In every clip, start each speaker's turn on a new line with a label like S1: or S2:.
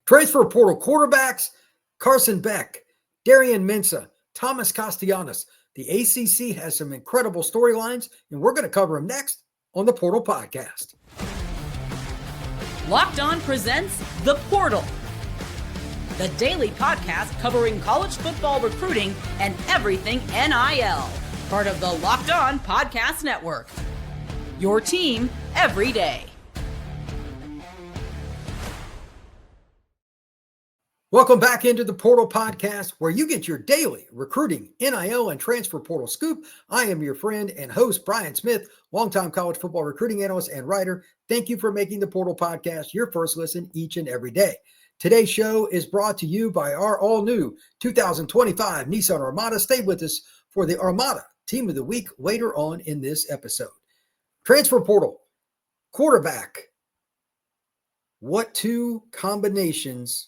S1: Transfer portal quarterbacks, Carson Beck, Darian Mensah, Thomas Castellanos. The ACC has some incredible storylines, and we're going to cover them next on the Portal Podcast.
S2: Locked On presents The Portal, the daily podcast covering college football recruiting and everything NIL. Part of the Locked On Podcast Network. Your team every day.
S1: Welcome back into the Portal Podcast, where you get your daily recruiting, NIL, and transfer portal scoop. I am your friend and host, Brian Smith, longtime college football recruiting analyst and writer. Thank you for making the Portal Podcast your first listen each and every day. Today's show is brought to you by our all-new 2025 Nissan Armada. Stay with us for the Armada Team of the Week later on in this episode. Transfer portal, quarterback. What two combinations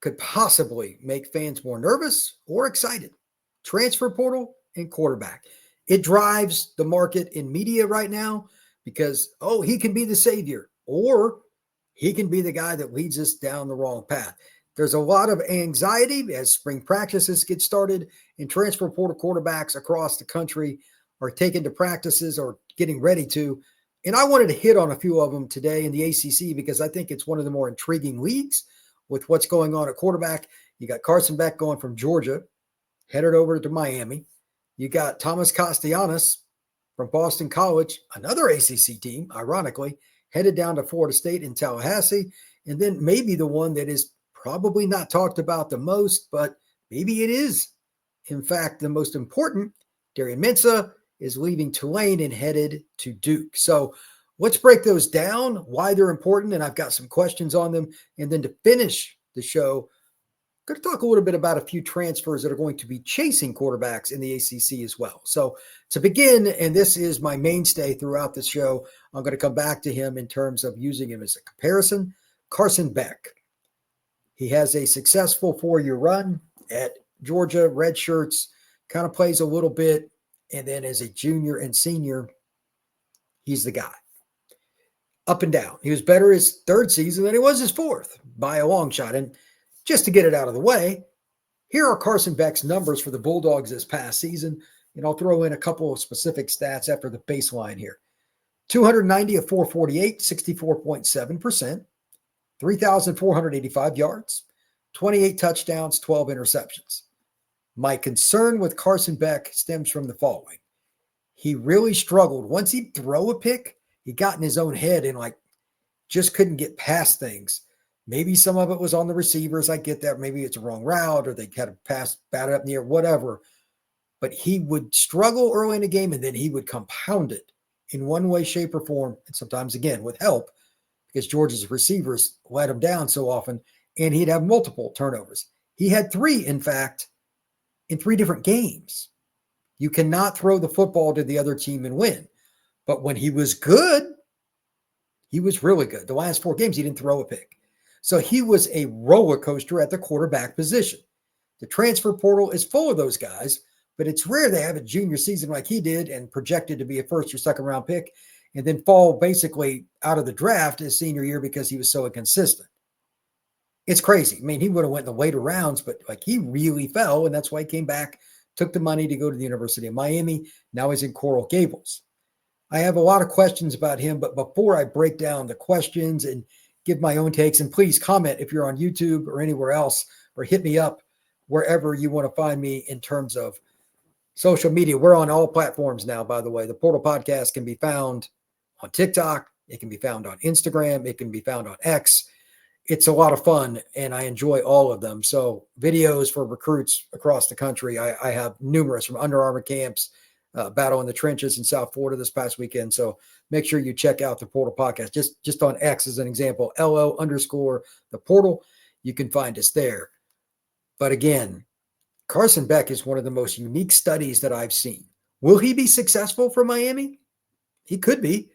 S1: could possibly make fans more nervous or excited? Transfer portal and quarterback. It drives the market in media right now because, he can be the savior, or he can be the guy that leads us down the wrong path. There's a lot of anxiety as spring practices get started, and transfer portal quarterbacks across the country are taking to practices or getting ready to. And I wanted to hit on a few of them today in the ACC because I think it's one of the more intriguing leagues with what's going on at quarterback. You got Carson Beck going from Georgia, headed over to Miami. You got Thomas Castellanos from Boston College, another ACC team, ironically, headed down to Florida State in Tallahassee. And then maybe the one that is probably not talked about the most, but maybe it is, in fact, the most important. Darian Mensah is leaving Tulane and headed to Duke. So let's break those down, why they're important, and I've got some questions on them. And then to finish the show, I'm going to talk a little bit about a few transfers that are going to be chasing quarterbacks in the ACC as well. So to begin, and this is my mainstay throughout the show, I'm going to come back to him in terms of using him as a comparison. Carson Beck. He has a successful 4-year run at Georgia, red shirts, kind of plays a little bit, and then as a junior and senior, he's the guy. Up and down. He was better his third season than he was his fourth by a long shot. And just to get it out of the way, here are Carson Beck's numbers for the Bulldogs this past season. And I'll throw in a couple of specific stats after the baseline here. 290 of 448, 64.7%, 3,485 yards, 28 touchdowns, 12 interceptions. My concern with Carson Beck stems from the following. He really struggled. Once he'd throw a pick, he got in his own head and just couldn't get past things. Maybe some of it was on the receivers. I get that. Maybe it's a wrong route or they had a pass batted up in the air, whatever. But he would struggle early in the game and then he would compound it in one way, shape, or form. And sometimes, again, with help because Georgia's receivers let him down so often, and he'd have multiple turnovers. He had 3, in fact, in 3 different games. You cannot throw the football to the other team and win. But when he was good, he was really good. The last 4 games, he didn't throw a pick. So he was a roller coaster at the quarterback position. The transfer portal is full of those guys, but it's rare they have a junior season like he did and projected to be a first or second round pick and then fall basically out of the draft his senior year because he was so inconsistent. It's crazy. I mean, he would have went in the later rounds, but he really fell, and that's why he came back, took the money to go to the University of Miami. Now he's in Coral Gables. I have a lot of questions about him, but before I break down the questions and give my own takes, and please comment if you're on YouTube or anywhere else, or hit me up wherever you want to find me in terms of social media. We're on all platforms now, by the way. The Portal Podcast can be found on TikTok. It can be found on Instagram. It can be found on X. It's a lot of fun, and I enjoy all of them. So videos for recruits across the country. I have numerous from Under Armour camps, battle in the trenches in South Florida this past weekend. So make sure you check out the Portal Podcast. Just on X as an example, LO_the Portal. You can find us there. But again, Carson Beck is one of the most unique studies that I've seen. Will he be successful for Miami? He could be,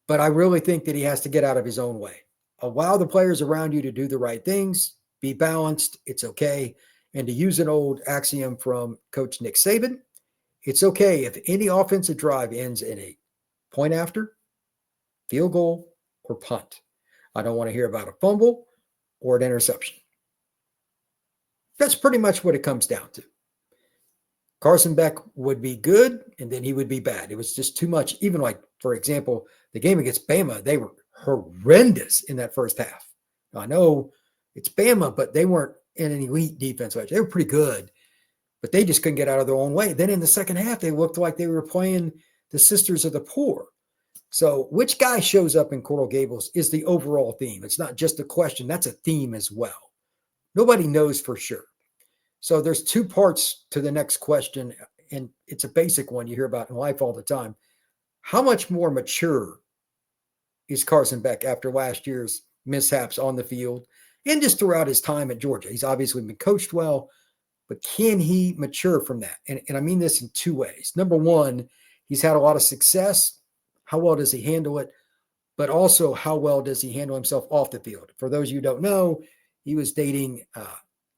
S1: but I really think that he has to get out of his own way. Allow the players around you to do the right things, be balanced, it's okay. And to use an old axiom from Coach Nick Saban, it's okay if any offensive drive ends in a point after, field goal, or punt. I don't want to hear about a fumble or an interception. That's pretty much what it comes down to. Carson Beck would be good, and then he would be bad. It was just too much. Even like, for example, the game against Bama, they were horrendous in that first half. Now, I know it's Bama, but they weren't in an elite defense. They were pretty good, but they just couldn't get out of their own way. Then in the second half, they looked like they were playing the Sisters of the Poor. So which guy shows up in Coral Gables is the overall theme. It's not just a question. That's a theme as well. Nobody knows for sure. So there's two parts to the next question, and it's a basic one you hear about in life all the time. How much more mature is Carson Beck after last year's mishaps on the field and just throughout his time at Georgia? He's obviously been coached well, but can he mature from that? And I mean this in two ways. Number one, he's had a lot of success. How well does he handle it? But also, how well does he handle himself off the field? For those of you who don't know, he was dating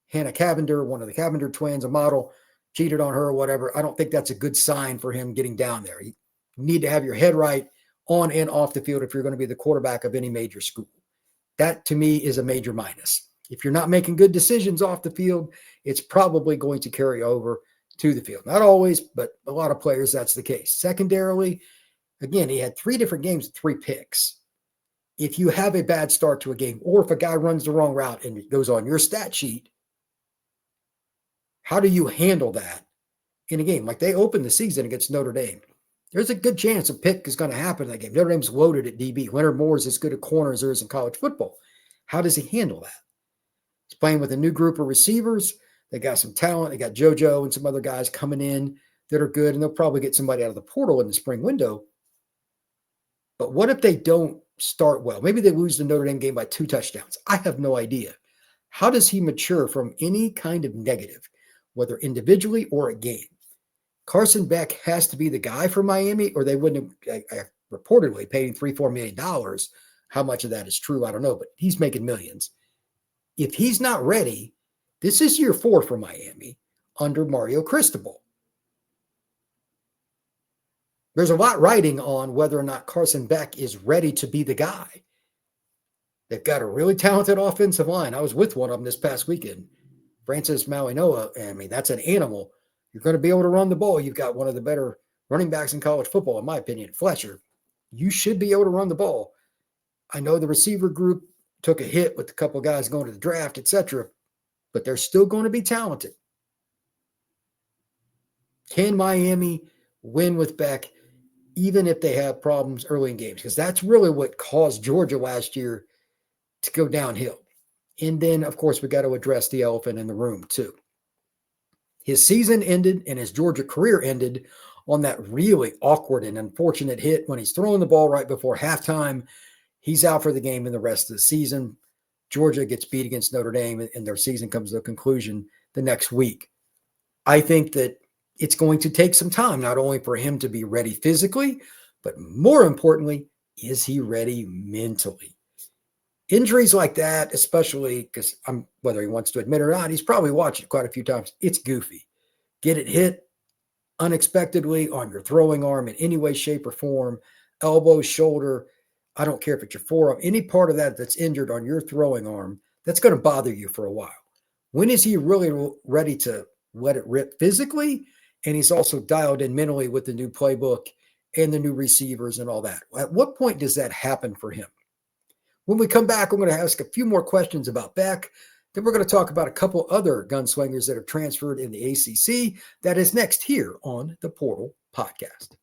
S1: Hannah Cavender, one of the Cavender twins, a model, cheated on her or whatever. I don't think that's a good sign for him getting down there. You need to have your head right on and off the field if you're going to be the quarterback of any major school. That, to me, is a major minus. If you're not making good decisions off the field, it's probably going to carry over to the field. Not always, but a lot of players, that's the case. Secondarily, again, he had 3 different games with 3 picks. If you have a bad start to a game, or if a guy runs the wrong route and it goes on your stat sheet, how do you handle that in a game? Like they opened the season against Notre Dame. There's a good chance a pick is going to happen in that game. Notre Dame's loaded at DB. Leonard Moore is as good at corner as there is in college football. How does he handle that? He's playing with a new group of receivers. They got some talent. They got JoJo and some other guys coming in that are good, and they'll probably get somebody out of the portal in the spring window. But what if they don't start well? Maybe they lose the Notre Dame game by 2 touchdowns. I have no idea. How does he mature from any kind of negative, whether individually or a game? Carson Beck has to be the guy for Miami, or they wouldn't have reportedly paid him $3-4 million. How much of that is true, I don't know, but he's making millions. If he's not ready, this is year 4 for Miami under Mario Cristobal. There's a lot riding on whether or not Carson Beck is ready to be the guy. They've got a really talented offensive line. I was with one of them this past weekend. Francis Malinois, I mean, that's an animal. You're going to be able to run the ball. You've got one of the better running backs in college football, in my opinion, Fletcher. You should be able to run the ball. I know the receiver group took a hit with a couple of guys going to the draft, etc., but they're still going to be talented. Can Miami win with Beck, even if they have problems early in games? Because that's really what caused Georgia last year to go downhill. And then, of course, we got to address the elephant in the room, too. His season ended and his Georgia career ended on that really awkward and unfortunate hit when he's throwing the ball right before halftime. He's out for the game and the rest of the season. Georgia gets beat against Notre Dame, and their season comes to a conclusion the next week. I think that it's going to take some time, not only for him to be ready physically, but more importantly, is he ready mentally? Injuries like that, especially because whether he wants to admit it or not, he's probably watched it quite a few times. It's goofy. Get it hit unexpectedly on your throwing arm in any way, shape, or form, elbow, shoulder. I don't care if it's your forearm, any part of that that's injured on your throwing arm, that's going to bother you for a while. When is he really ready to let it rip physically? And he's also dialed in mentally with the new playbook and the new receivers and all that. At what point does that happen for him? When we come back, I'm going to ask a few more questions about Beck. Then we're going to talk about a couple other gunslingers that have transferred in the ACC. That is next here on the Portal Podcast.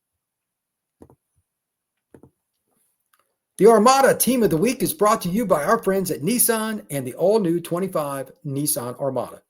S1: The Armada Team of the Week is brought to you by our friends at Nissan and the all-new 25 Nissan Armada.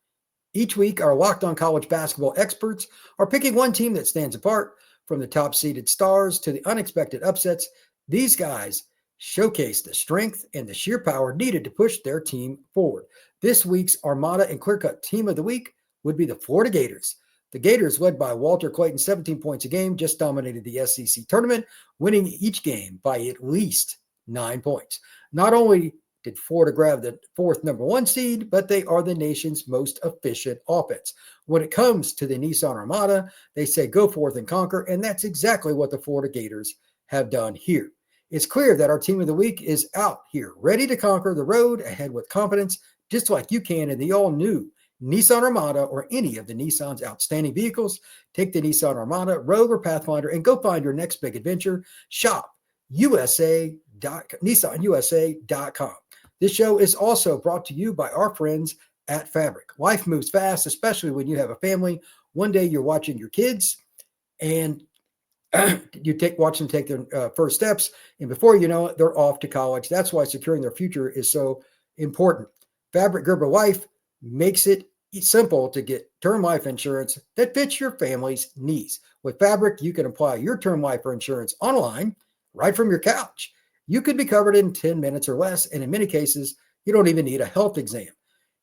S1: Each week, our Locked On College basketball experts are picking one team that stands apart. From the top-seeded stars to the unexpected upsets, these guys showcase the strength and the sheer power needed to push their team forward. This week's Armada and Clearcut Team of the Week would be the Florida Gators. The Gators, led by Walter Clayton, 17 points a game, just dominated the SEC tournament, winning each game by at least 9 points. Not only did Florida grab the 4th number 1 seed, but they are the nation's most efficient offense. When it comes to the Nissan Armada, they say go forth and conquer, and that's exactly what the Florida Gators have done here. It's clear that our Team of the Week is out here, ready to conquer the road ahead with confidence. just like you can in the all-new Nissan Armada or any of the Nissan's outstanding vehicles. Take the Nissan Armada, Rogue, or Pathfinder and go find your next big adventure. Shop NissanUSA.com. This show is also brought to you by our friends at Fabric. Life moves fast, especially when you have a family. One day you're watching your kids and you watch them take their first steps, and before you know it, they're off to college. That's why securing their future is so important. Fabric Gerber Life makes it simple to get term life insurance that fits your family's needs. With Fabric, you can apply your term life insurance online right from your couch. You could be covered in 10 minutes or less, and in many cases, you don't even need a health exam.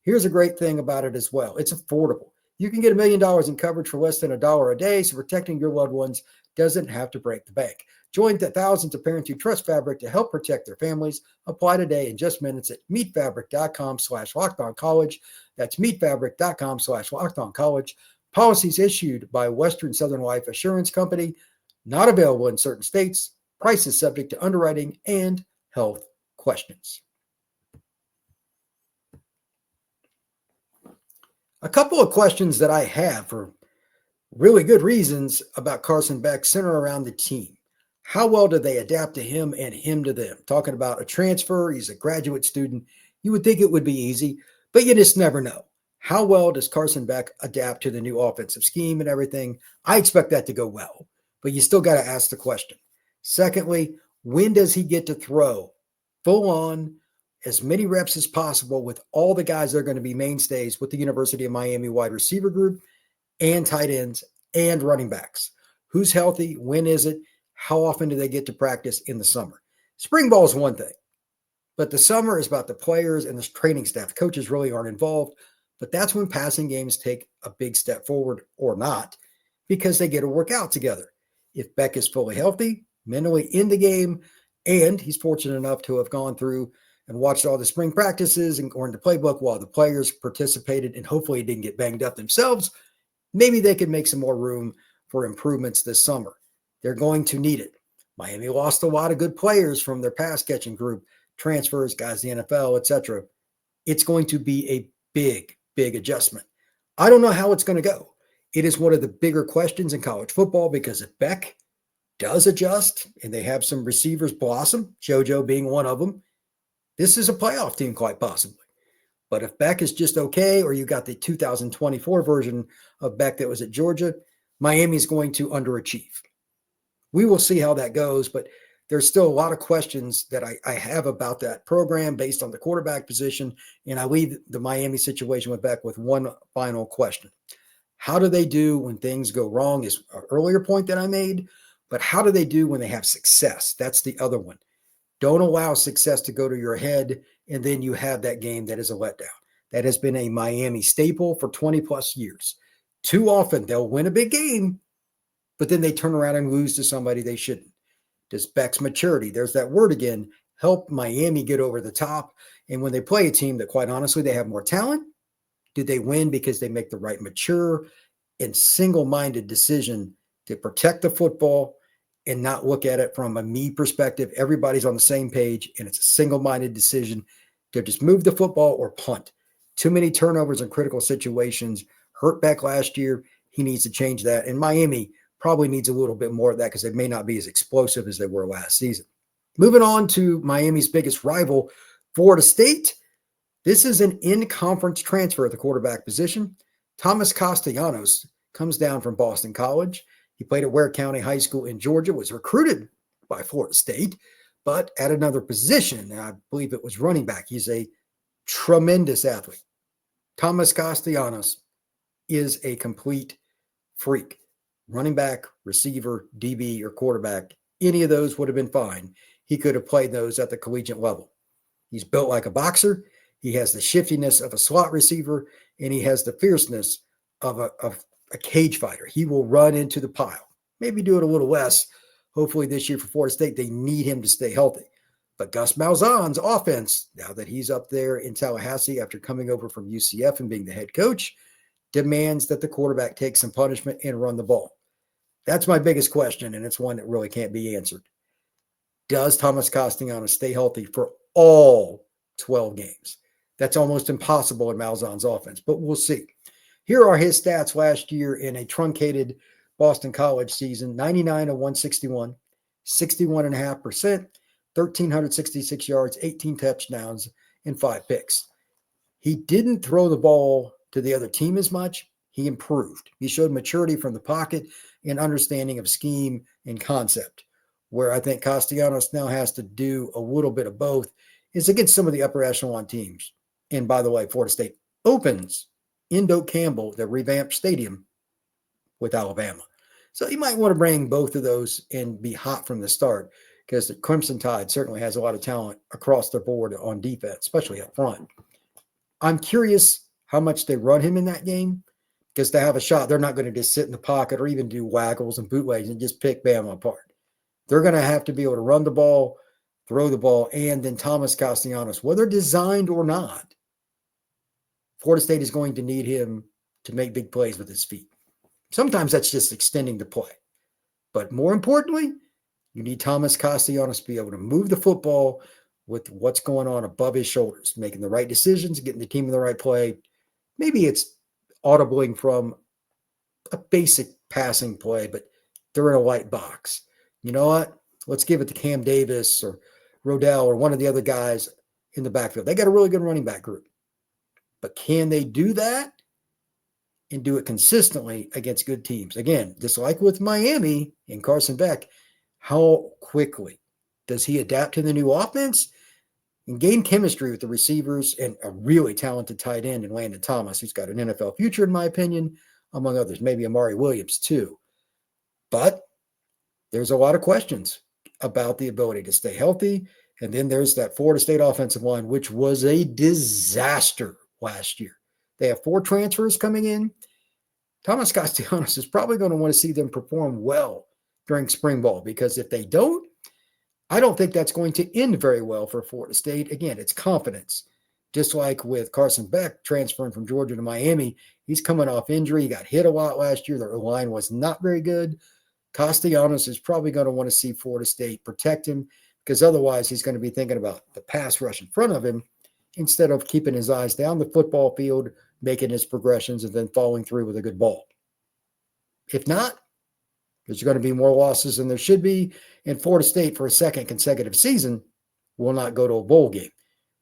S1: Here's a great thing about it as well. It's affordable. You can get $1 million in coverage for less than $1 a day, so protecting your loved ones doesn't have to break the bank. Join the thousands of parents who trust Fabric to help protect their families. Apply today in just minutes at meetfabric.com/lockedoncollege. That's meetfabric.com/lockedoncollege. Policies issued by Western Southern Life Assurance Company, not available in certain states. Prices subject to underwriting and health questions. A couple of questions that I have for really good reasons about Carson Beck center around the team. How well do they adapt to him and him to them? Talking about a transfer, he's a graduate student. You would think it would be easy, but you just never know. How well does Carson Beck adapt to the new offensive scheme and everything? I expect that to go well, but you still got to ask the question. Secondly, when does he get to throw full on as many reps as possible with all the guys that are going to be mainstays with the University of Miami wide receiver group and tight ends and running backs? Who's healthy? When is it? How often do they get to practice in the summer? Spring ball is one thing, but the summer is about the players and the training staff. Coaches really aren't involved, but that's when passing games take a big step forward or not, because they get to work out together. If Beck is fully healthy, mentally in the game, and he's fortunate enough to have gone through and watched all the spring practices and learned the playbook while the players participated and hopefully didn't get banged up themselves, maybe they could make some more room for improvements this summer. They're going to need it. Miami lost a lot of good players from their pass catching group, transfers, guys, the NFL, etc. It's going to be a big, big adjustment. I don't know how it's going to go. It is one of the bigger questions in college football, because if Beck does adjust and they have some receivers blossom, JoJo being one of them, this is a playoff team quite possibly. But if Beck is just okay, or you got the 2024 version of Beck that was at Georgia, Miami is going to underachieve. We will see how that goes, but there's still a lot of questions that I have about that program based on the quarterback position. And I leave the Miami situation with Beck with one final question. How do they do when things go wrong is an earlier point that I made, but how do they do when they have success? That's the other one. Don't allow success to go to your head, and then you have that game that is a letdown. That has been a Miami staple for 20 plus years. Too often they'll win a big game, but then they turn around and lose to somebody they shouldn't. Does Beck's maturity, there's that word again, help Miami get over the top? And when they play a team that, quite honestly, they have more talent, do they win because they make the right mature and single-minded decision to protect the football and not look at it from a me perspective? Everybody's on the same page, and it's a single-minded decision to just move the football or punt. Too many turnovers in critical situations. Hurt Beck last year. He needs to change that. And Miami probably needs a little bit more of that, because they may not be as explosive as they were last season. Moving on to Miami's biggest rival, Florida State. This is an in-conference transfer at the quarterback position. Thomas Castellanos comes down from Boston College. He played at Ware County High School in Georgia, was recruited by Florida State, but at another position. I believe it was running back. He's a tremendous athlete. Thomas Castellanos is a complete freak. Running back, receiver, DB, or quarterback, any of those would have been fine. He could have played those at the collegiate level. He's built like a boxer. He has the shiftiness of a slot receiver, and he has the fierceness of a cage fighter. He will run into the pile. Maybe do it a little less. Hopefully this year for Florida State, they need him to stay healthy. But Gus Malzahn's offense, now that he's up there in Tallahassee after coming over from UCF and being the head coach, demands that the quarterback take some punishment and run the ball. That's my biggest question, and it's one that really can't be answered. Does Thomas Castellanos stay healthy for all 12 games? That's almost impossible in Malzahn's offense, but we'll see. Here are his stats last year in a truncated Boston College season: 99 of 161, 61.5%, 1,366 yards, 18 touchdowns, and 5 picks. He didn't throw the ball to the other team as much. He improved. He showed maturity from the pocket and understanding of scheme and concept, where I think Castellanos now has to do a little bit of both is against some of the upper echelon teams. And by the way, Florida State opens in Doak Campbell, the revamped stadium, with Alabama. So you might want to bring both of those and be hot from the start, because the Crimson Tide certainly has a lot of talent across the board on defense, especially up front. I'm curious how much they run him in that game, because to have a shot, they're not going to just sit in the pocket or even do waggles and bootlegs and just pick Bama apart. They're going to have to be able to run the ball, throw the ball, and then Thomas Castellanos, whether designed or not, Florida State is going to need him to make big plays with his feet. Sometimes that's just extending the play. But more importantly, you need Thomas Castellanos to be able to move the football with what's going on above his shoulders, making the right decisions, getting the team in the right play. Maybe it's audibling from a basic passing play, but they're in a light box. You know what? Let's give it to Cam Davis or Rodell or one of the other guys in the backfield. They got a really good running back group. But can they do that and do it consistently against good teams? Again, just like with Miami and Carson Beck, how quickly does he adapt to the new offense and gain chemistry with the receivers and a really talented tight end in Landon Thomas, who's got an NFL future, in my opinion, among others, maybe Amari Williams too. But there's a lot of questions about the ability to stay healthy. And then there's that Florida State offensive line, which was a disaster last year. They have 4 transfers coming in. Thomas Castellanos is probably going to want to see them perform well during spring ball, because if they don't, I don't think that's going to end very well for Florida State. Again, it's confidence. Just like with Carson Beck transferring from Georgia to Miami, he's coming off injury. He got hit a lot last year. Their line was not very good. Castellanos is probably going to want to see Florida State protect him, because otherwise he's going to be thinking about the pass rush in front of him instead of keeping his eyes down the football field, making his progressions, and then following through with a good ball. If not, there's going to be more losses than there should be. And Florida State, for a second consecutive season, will not go to a bowl game.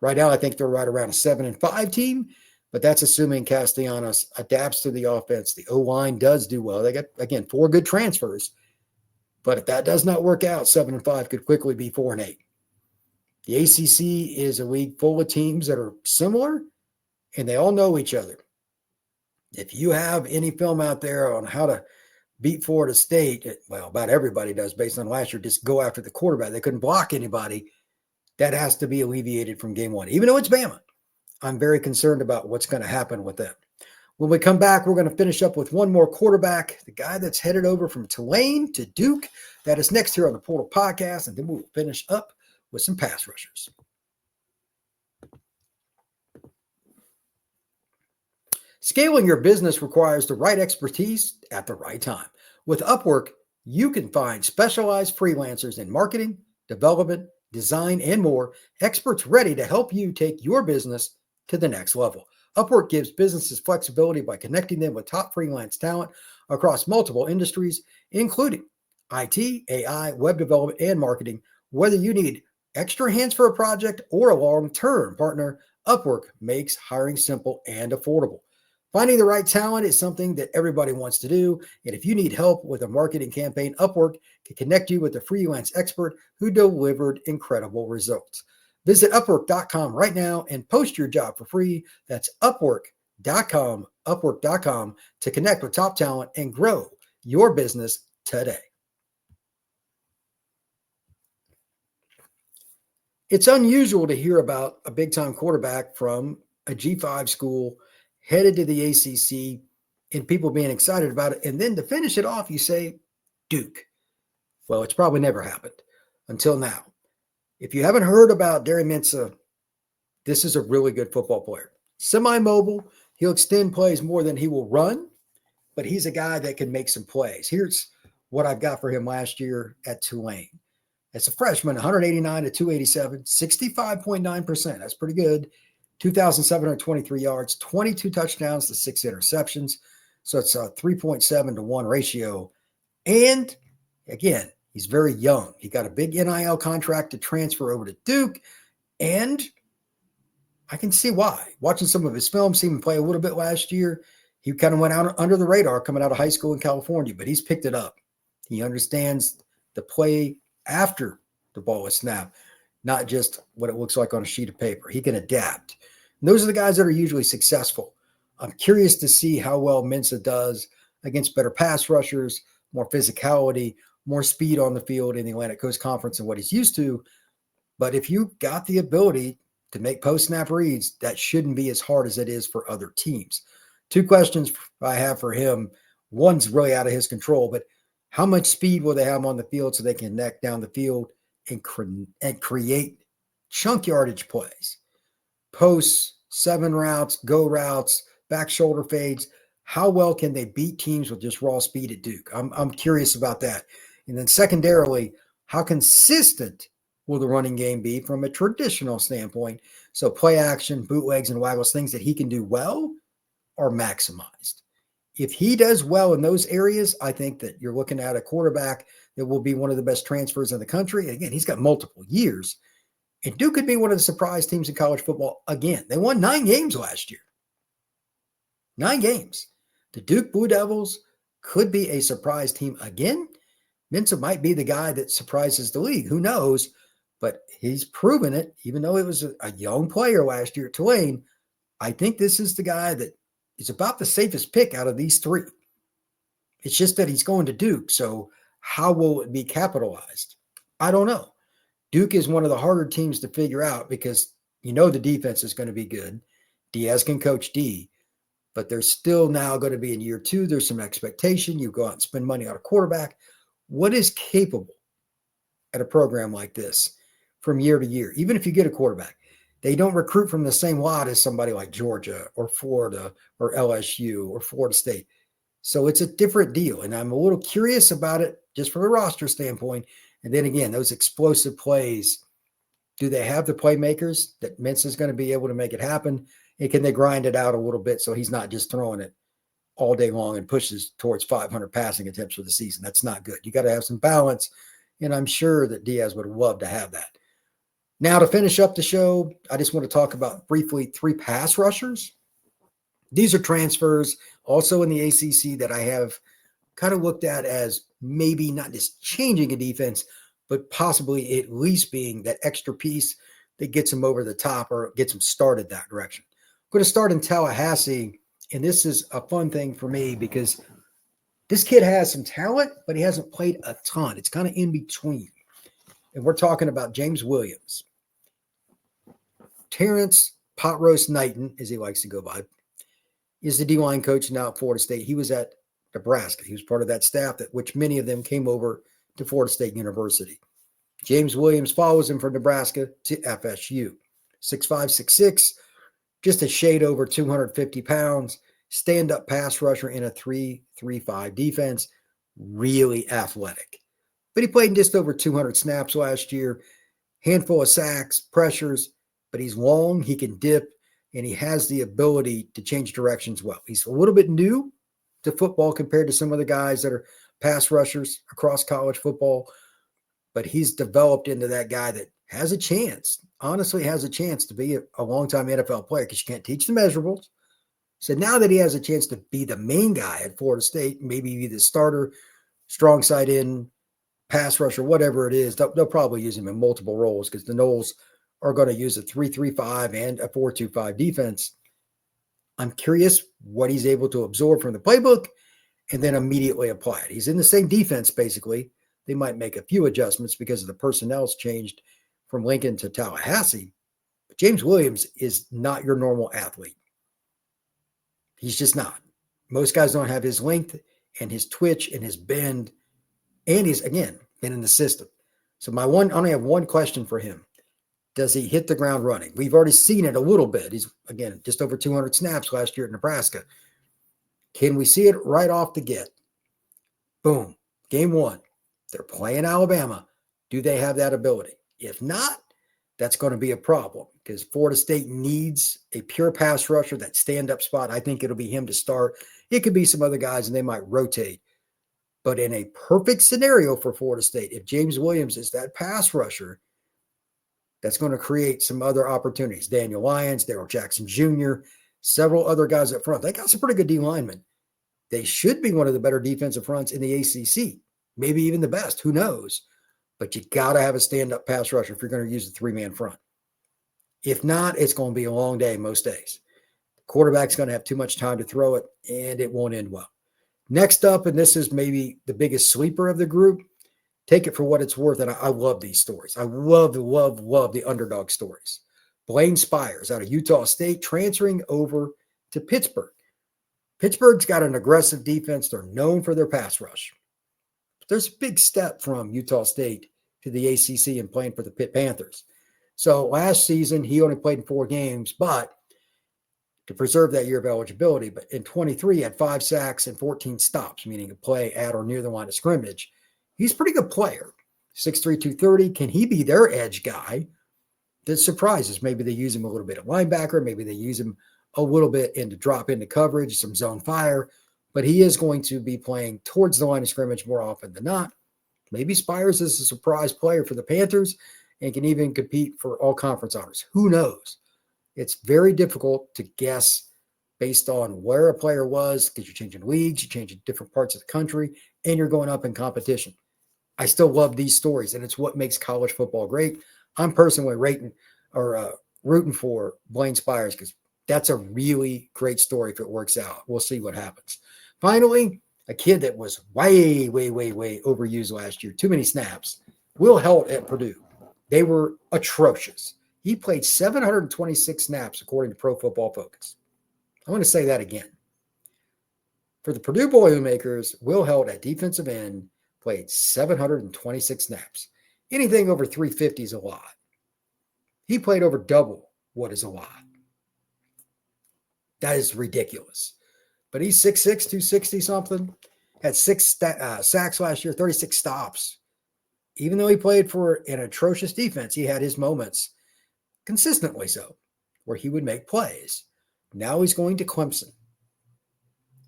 S1: Right now, I think they're right around a 7-5 team, but that's assuming Castellanos adapts to the offense. The O-line does do well. They got, again, 4 good transfers. But if that does not work out, 7-5 could quickly be 4-8. The ACC is a league full of teams that are similar, and they all know each other. If you have any film out there on how to beat Florida State, well, about everybody does based on last year, just go after the quarterback. They couldn't block anybody. That has to be alleviated from game one. Even though it's Bama, I'm very concerned about what's going to happen with them. When we come back, we're going to finish up with one more quarterback, the guy that's headed over from Tulane to Duke. That is next here on the Portal Podcast, and then we'll finish up with some pass rushers. Scaling your business requires the right expertise at the right time. With Upwork, you can find specialized freelancers in marketing, development, design, and more, experts ready to help you take your business to the next level. Upwork gives businesses flexibility by connecting them with top freelance talent across multiple industries, including IT, AI, web development, and marketing. Whether you need extra hands for a project or a long-term partner, Upwork makes hiring simple and affordable. Finding the right talent is something that everybody wants to do. And if you need help with a marketing campaign, Upwork can connect you with a freelance expert who delivered incredible results. Visit Upwork.com right now and post your job for free. That's Upwork.com, Upwork.com, to connect with top talent and grow your business today. It's unusual to hear about a big-time quarterback from a G5 school headed to the ACC and people being excited about it. And then to finish it off, you say Duke. Well, it's probably never happened until now. If you haven't heard about Darian Mensah, this is a really good football player. Semi-mobile. He'll extend plays more than he will run, but he's a guy that can make some plays. Here's what I've got for him last year at Tulane. As a freshman, 189 to 287, 65.9%. That's pretty good. 2,723 yards, 22 touchdowns to 6 interceptions. So it's a 3.7 to 1 ratio. And again, he's very young. He got a big NIL contract to transfer over to Duke. And I can see why. Watching some of his films, seeing him play a little bit last year, he kind of went out under the radar coming out of high school in California, but he's picked it up. He understands the play after the ball is snapped, not just what it looks like on a sheet of paper. He can adapt. And those are the guys that are usually successful. I'm curious to see how well Mensah does against better pass rushers, more physicality, more speed on the field in the Atlantic Coast Conference than what he's used to. But if you got the ability to make post-snap reads, that shouldn't be as hard as it is for other teams. 2 questions I have for him. One's really out of his control, but how much speed will they have on the field so they can neck down the field and create chunk yardage plays? Posts, 7 routes, go routes, back shoulder fades. How well can they beat teams with just raw speed at Duke? I'm curious about that. And then secondarily, how consistent will the running game be from a traditional standpoint? So play action, bootlegs, and waggles, things that he can do well, are maximized. If he does well in those areas, I think that you're looking at a quarterback that will be one of the best transfers in the country. Again, he's got multiple years. And Duke could be one of the surprise teams in college football again. They won 9 games last year. 9 games. The Duke Blue Devils could be a surprise team again. Mensah might be the guy that surprises the league. Who knows? But he's proven it, even though it was a young player last year at Tulane. I think this is the guy that is about the safest pick out of these 3. It's just that he's going to Duke. So how will it be capitalized? I don't know. Duke is one of the harder teams to figure out because you know the defense is going to be good. Diaz can coach D, but there's still now going to be in year 2. There's some expectation. You go out and spend money on a quarterback. What is capable at a program like this from year to year? Even if you get a quarterback, they don't recruit from the same lot as somebody like Georgia or Florida or LSU or Florida State. So it's a different deal. And I'm a little curious about it just from a roster standpoint. And then again, those explosive plays, do they have the playmakers that Mensah is going to be able to make it happen? And can they grind it out a little bit so he's not just throwing it all day long and pushes towards 500 passing attempts for the season? That's not good. You got to have some balance. And I'm sure that Diaz would love to have that. Now, to finish up the show, I just want to talk about briefly 3 pass rushers. These are transfers also in the ACC that I have kind of looked at as maybe not just changing a defense, but possibly at least being that extra piece that gets them over the top or gets them started that direction. I'm going to start in Tallahassee, and this is a fun thing for me because this kid has some talent, but he hasn't played a ton. It's kind of in between. And we're talking about James Williams. Terrence Pot Roast Knighton, as he likes to go by, is the D-line coach now at Florida State. He was at Nebraska. He was part of that staff that which many of them came over to Florida State University. James Williams follows him from Nebraska to FSU. 6'5", 6'6", just a shade over 250 pounds, stand-up pass rusher in a 3-3-5 defense, really athletic. But he played in just over 200 snaps last year, handful of sacks, pressures, but he's long, he can dip, and he has the ability to change directions well. He's a little bit new to football compared to some of the guys that are pass rushers across college football, but he's developed into that guy that has a chance, honestly has a chance to be a long-time NFL player because you can't teach the measurables. So now that he has a chance to be the main guy at Florida State, maybe be the starter, strong side in, pass rusher, whatever it is, they'll probably use him in multiple roles because the Noles are going to use a 3-3-5 and a 4-2-5 defense. I'm curious what he's able to absorb from the playbook and then immediately apply it. He's in the same defense, basically. They might make a few adjustments because of the personnel's changed from Lincoln to Tallahassee. But James Williams is not your normal athlete. He's just not. Most guys don't have his length and his twitch and his bend. And he's, again, been in the system. So I only have one question for him. Does he hit the ground running? We've already seen it a little bit. He's, again, just over 200 snaps last year at Nebraska. Can we see it right off the get? Boom. Game 1. They're playing Alabama. Do they have that ability? If not, that's going to be a problem because Florida State needs a pure pass rusher, that stand-up spot. I think it'll be him to start. It could be some other guys, and they might rotate. But in a perfect scenario for Florida State, if James Williams is that pass rusher, that's going to create some other opportunities. Daniel Lyons, Darrell Jackson Jr., several other guys up front. They got some pretty good D linemen. They should be one of the better defensive fronts in the ACC, maybe even the best. Who knows? But you got to have a stand-up pass rusher if you're going to use a three-man front. If not, it's going to be a long day most days. The quarterback's going to have too much time to throw it, and it won't end well. Next up, and this is maybe the biggest sleeper of the group, take it for what it's worth, and I love these stories. I love the underdog stories. Blaine Spires out of Utah State transferring over to Pittsburgh. Pittsburgh's got an aggressive defense. They're known for their pass rush. But there's a big step from Utah State to the ACC and playing for the Pitt Panthers. So last season, he only played in 4 games, but to preserve that year of eligibility. But in 23, he had 5 sacks and 14 stops, meaning a play at or near the line of scrimmage. He's a pretty good player. 6'3", 230. Can he be their edge guy? That surprises. Maybe they use him a little bit at linebacker. Maybe they use him a little bit into drop into coverage, some zone fire. But he is going to be playing towards the line of scrimmage more often than not. Maybe Spires is a surprise player for the Panthers and can even compete for all conference honors. Who knows? It's very difficult to guess based on where a player was because you're changing leagues, you're changing different parts of the country, and you're going up in competition. I still love these stories, and it's what makes college football great. I'm personally rooting for Blaine Spires because that's a really great story if it works out. We'll see what happens. Finally, a kid that was way overused last year, too many snaps, Will Helt at Purdue. They were atrocious. He played 726 snaps according to Pro Football Focus. I want to say that again. For the Purdue Boilermakers, Will Helt at defensive end played 726 snaps. Anything over 350 is a lot. He played over double what is a lot. That is ridiculous. But he's 6'6", 260 something. Had 6 sacks last year, 36 stops. Even though he played for an atrocious defense, he had his moments, consistently so, where he would make plays. Now he's going to Clemson.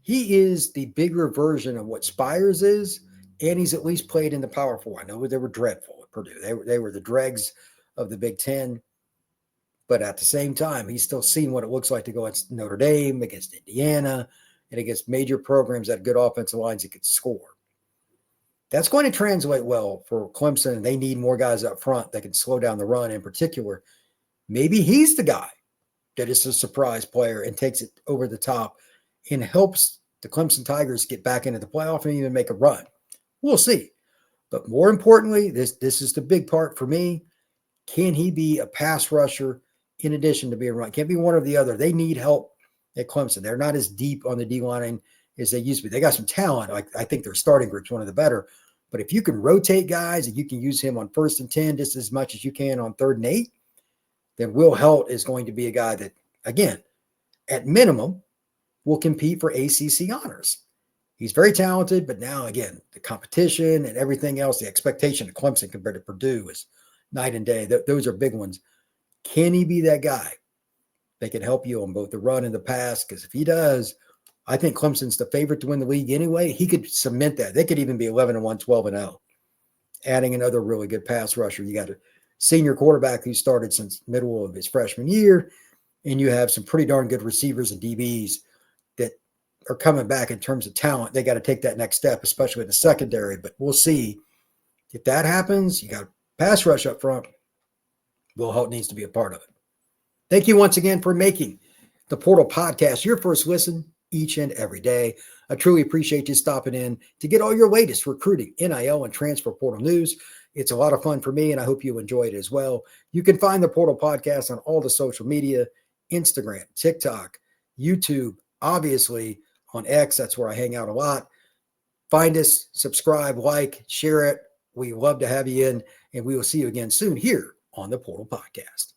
S1: He is the bigger version of what Spires is, and he's at least played in the Power 4. I know they were dreadful at Purdue. They were the dregs of the Big Ten. But at the same time, he's still seen what it looks like to go against Notre Dame, against Indiana, and against major programs that have good offensive lines that could score. That's going to translate well for Clemson, and they need more guys up front that can slow down the run in particular. Maybe he's the guy that is a surprise player and takes it over the top and helps the Clemson Tigers get back into the playoff and even make a run. We'll see. But more importantly, this is the big part for me. Can he be a pass rusher in addition to being run? Can't be one or the other. They need help at Clemson. They're not as deep on the D-line as they used to be. They got some talent. I think their starting group's one of the better. But if you can rotate guys and you can use him on 1st and 10 just as much as you can on 3rd and 8, then Will Helt is going to be a guy that, again, at minimum, will compete for ACC honors. He's very talented, but now, again, the competition and everything else, the expectation of Clemson compared to Purdue is night and day. Those are big ones. Can he be that guy that can help you on both the run and the pass? Because if he does, I think Clemson's the favorite to win the league anyway. He could cement that. They could even be 11-1, 12-0. Adding another really good pass rusher. You got a senior quarterback who started since middle of his freshman year, and you have some pretty darn good receivers and DBs that are coming back in terms of talent. They got to take that next step, especially in the secondary. But we'll see if that happens. You got a pass rush up front. Will Helt needs to be a part of it. Thank you once again for making the Portal Podcast your first listen each and every day. I truly appreciate you stopping in to get all your latest recruiting, NIL, and transfer portal news. It's a lot of fun for me, and I hope you enjoy it as well. You can find the Portal Podcast on all the social media, Instagram, TikTok, YouTube, obviously on X. That's where I hang out a lot. Find us, subscribe, like, share it. We love to have you in, and we will see you again soon here on the Portal Podcast.